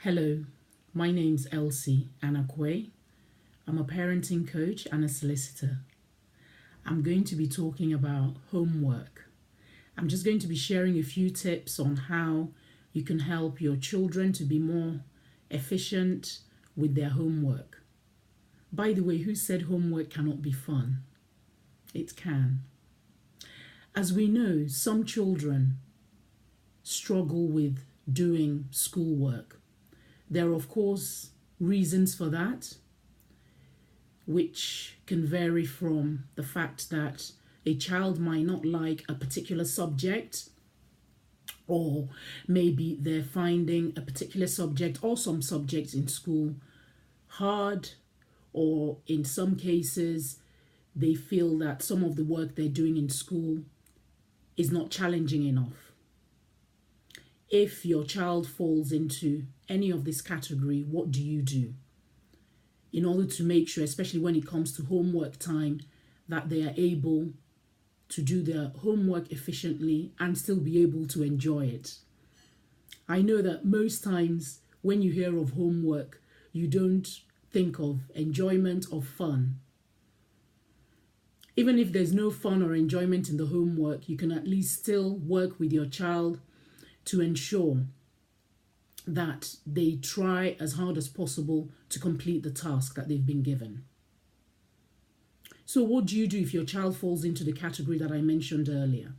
Hello, my name's Elsie Anakwe. I'm a parenting coach and a solicitor. I'm going to be talking about homework. I'm just going to be sharing a few tips on how you can help your children to be more efficient with their homework. By the way, who said homework cannot be fun? It can. As we know, some children struggle with doing schoolwork. There are, of course, reasons for that, which can vary from the fact that a child might not like a particular subject, or maybe they're finding a particular subject or some subjects in school hard, or in some cases, they feel that some of the work they're doing in school is not challenging enough. If your child falls into any of this category, what do you do in order to make sure, especially when it comes to homework time, that they are able to do their homework efficiently and still be able to enjoy it? I know that most times when you hear of homework, you don't think of enjoyment or fun. Even if there's no fun or enjoyment in the homework, you can at least still work with your child to ensure that they try as hard as possible to complete the task that they've been given. So what do you do if your child falls into the category that I mentioned earlier?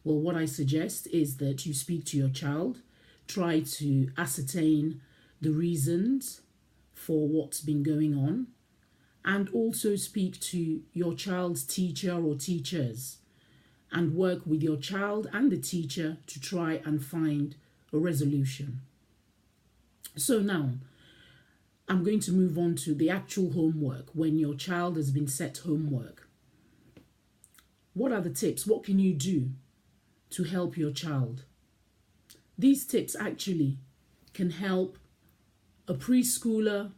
Well, what I suggest is that you speak to your child, try to ascertain the reasons for what's been going on, and also speak to your child's teacher or teachers and work with your child and the teacher to try and find a resolution. So now, I'm going to move on to the actual homework when your child has been set homework. What are the tips? What can you do to help your child? These tips actually can help a preschooler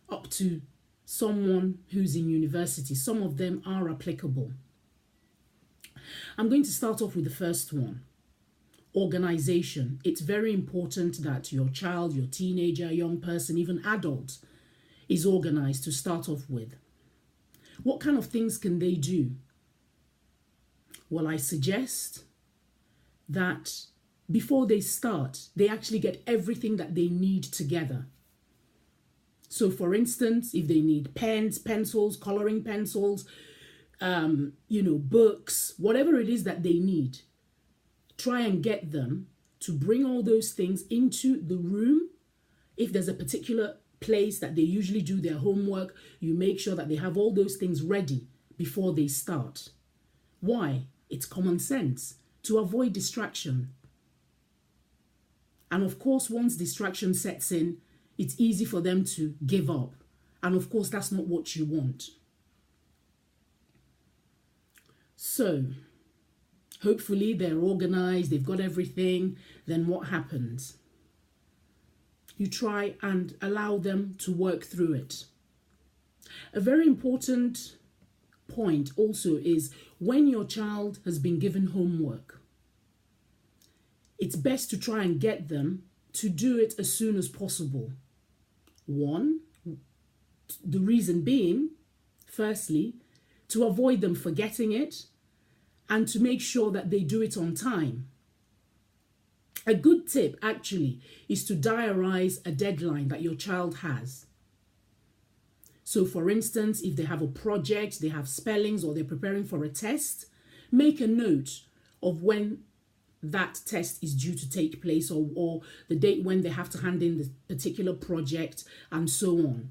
up to someone who's in university. Some of them are applicable. I'm going to start off with the first one. Organization. It's very important that your child, your teenager, young person, even adult, is organized to start off with. What kind of things can they do? Well, I suggest that before they start, they actually get everything that they need together. So for instance, if they need pens, pencils, coloring pencils, books, whatever it is that they need, try and get them to bring all those things into the room. If there's a particular place that they usually do their homework, you make sure that they have all those things ready before they start. Why? It's common sense to avoid distraction. And of course, once distraction sets in, it's easy for them to give up. And of course, that's not what you want. So, hopefully they're organized, they've got everything. Then what happens? You try and allow them to work through it. A very important point also is when your child has been given homework, it's best to try and get them to do it as soon as possible. One, the reason being, firstly, to avoid them forgetting it and to make sure that they do it on time. A good tip actually is to diarize a deadline that your child has. So for instance, if they have a project, they have spellings, or they're preparing for a test, make a note of when that test is due to take place, or the date when they have to hand in the particular project, and so on.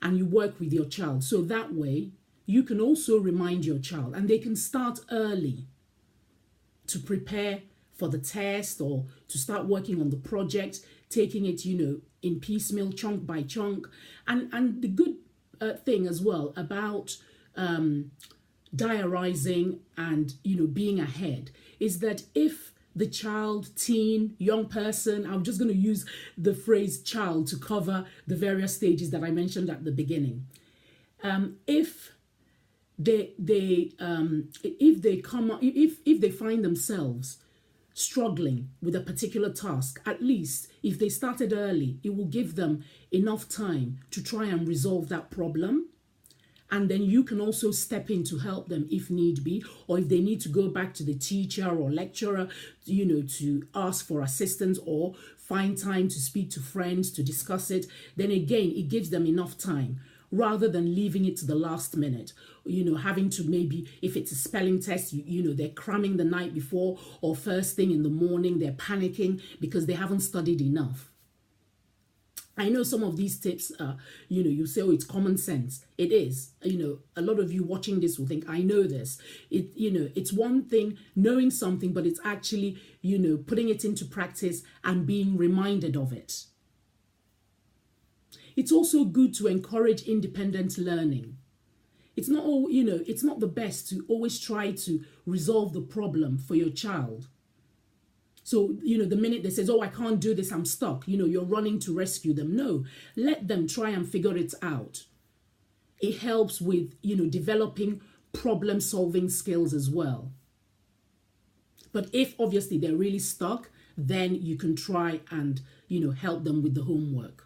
And you work with your child. So that way, you can also remind your child, and they can start early to prepare for the test or to start working on the project, taking it, in piecemeal, chunk by chunk. And the good thing as well about diarizing and, being ahead is that if the child, teen, young person, I'm just going to use the phrase child to cover the various stages that I mentioned at the beginning. If they find themselves struggling with a particular task, at least if they started early, it will give them enough time to try and resolve that problem. And then you can also step in to help them if need be, or if they need to go back to the teacher or lecturer, to ask for assistance or find time to speak to friends to discuss it. Then again, it gives them enough time rather than leaving it to the last minute, having to maybe, if it's a spelling test, they're cramming the night before or first thing in the morning, they're panicking because they haven't studied enough. I know some of these tips, you say, oh, it's common sense. It is. A lot of you watching this will think, I know this. It's one thing knowing something, but it's actually, putting it into practice and being reminded of it. It's also good to encourage independent learning. It's not it's not the best to always try to resolve the problem for your child. So, the minute they says, oh, I can't do this, I'm stuck, you're running to rescue them. No, let them try and figure it out. It helps with, developing problem-solving skills as well. But if obviously they're really stuck, then you can try and, help them with the homework.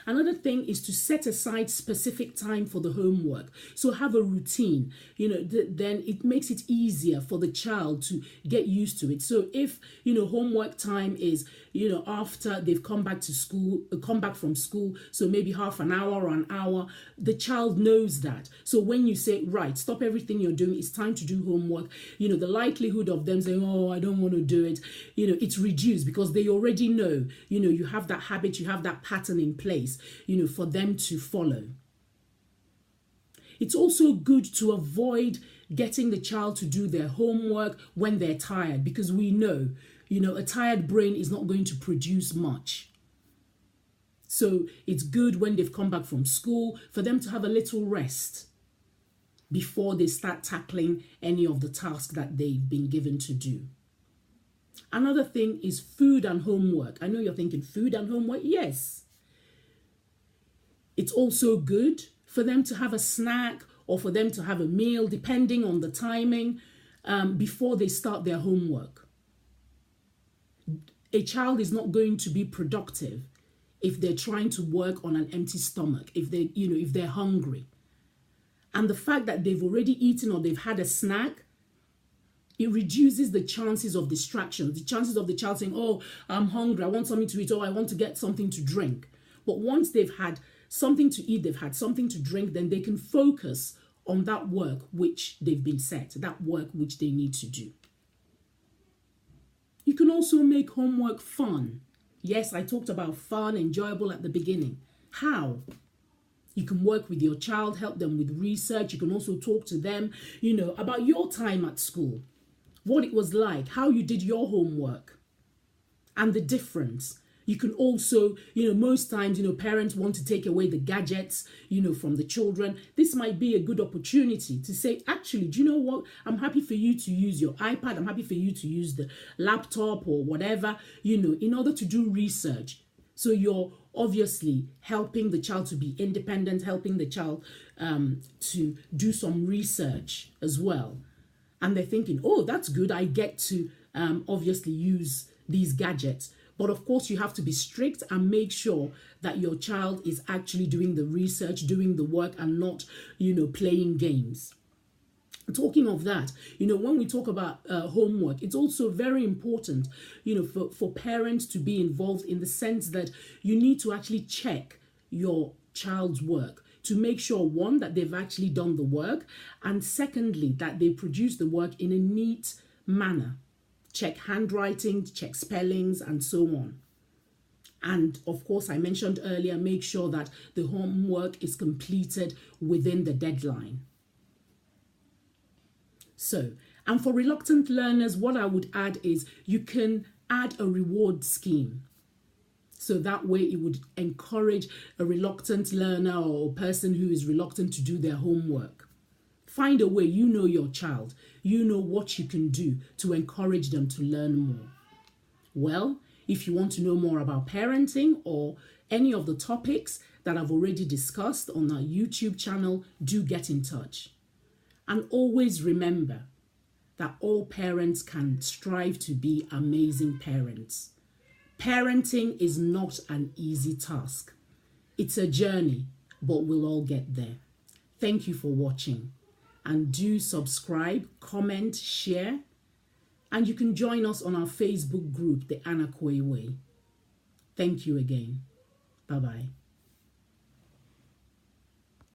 Another thing is to set aside specific time for the homework. So have a routine, then it makes it easier for the child to get used to it. So if, homework time is, after they've come back from school, so maybe half an hour or an hour, the child knows that. So when you say, right, stop everything you're doing, it's time to do homework, the likelihood of them saying, oh, I don't want to do it, it's reduced because they already know, you have that habit, you have that pattern in place, for them to follow. It's also good to avoid getting the child to do their homework when they're tired, because we know, a tired brain is not going to produce much. So it's good when they've come back from school for them to have a little rest before they start tackling any of the tasks that they've been given to do. Another thing is food and homework. I know you're thinking food and homework. Yes. It's also good for them to have a snack or for them to have a meal, depending on the timing, before they start their homework. A child is not going to be productive if they're trying to work on an empty stomach, if they're hungry. And the fact that they've already eaten or they've had a snack, it reduces the chances of distraction, the chances of the child saying, oh, I'm hungry, I want something to eat, or I want to get something to drink. But once they've had something to eat, they've had something to drink, then they can focus on that work which they've been set, that work which they need to do. You can also make homework fun. Yes, I talked about fun, enjoyable at the beginning. How? You can work with your child, help them with research. You can also talk to them, about your time at school, what it was like, how you did your homework, and the difference. You can also, most times, parents want to take away the gadgets, from the children. This might be a good opportunity to say, actually, do you know what? I'm happy for you to use your iPad. I'm happy for you to use the laptop or whatever, in order to do research. So you're obviously helping the child to be independent, helping the child to do some research as well. And they're thinking, oh, that's good. I get to obviously use these gadgets. But of course, you have to be strict and make sure that your child is actually doing the research, doing the work, and not, playing games. Talking of that, when we talk about homework, it's also very important, for parents to be involved in the sense that you need to actually check your child's work to make sure, one, that they've actually done the work, and secondly, that they produce the work in a neat manner. Check handwriting, check spellings, and so on. And of course, I mentioned earlier, make sure that the homework is completed within the deadline. So, and for reluctant learners, what I would add is you can add a reward scheme. So that way it would encourage a reluctant learner or a person who is reluctant to do their homework. Find a way, your child, what you can do to encourage them to learn more. Well, if you want to know more about parenting or any of the topics that I've already discussed on our YouTube channel, do get in touch. And always remember that all parents can strive to be amazing parents. Parenting is not an easy task. It's a journey, but we'll all get there. Thank you for watching. And do subscribe, comment, share. And you can join us on our Facebook group, The Anakwe Way. Thank you again. Bye-bye.